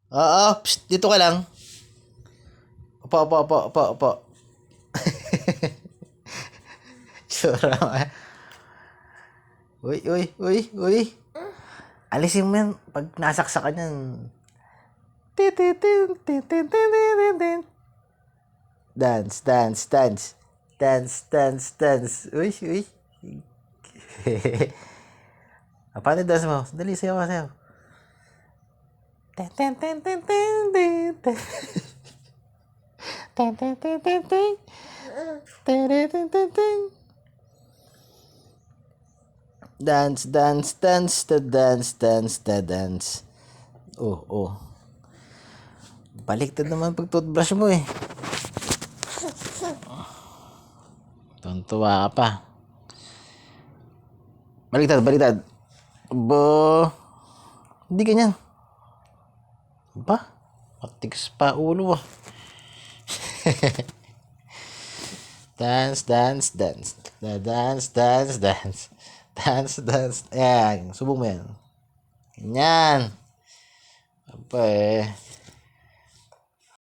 Oo, psst, dito ka lang. Opo, opo, opo, opo, opo. Sura ka. Uy, uy, uy, uy. Alisin mo yan pag nasaksakan yan. Dance, dance, dance. Dance, dance, dance. Uy, uy. Paano dance mo? Dali, sayaw ka, sayaw. Ten, ten, ten, ten, ten, ten, ten. Ten, ten, ten, ten, ten. Ten, ten, ten, ten, ten. Dance, dance, dance, the dance, dance, the dance. Oh, oh. Baliktad naman pag toothbrush mo eh. Tuntua ka pa. Baliktad, baliktad. Aba. Hindi ganyan. Ba? Matigas pa ulo ah. Dance, dance, dance. Dance, dance, dance. Dance, dance. Ayan, subong mo yan. Ganyan. Apa eh.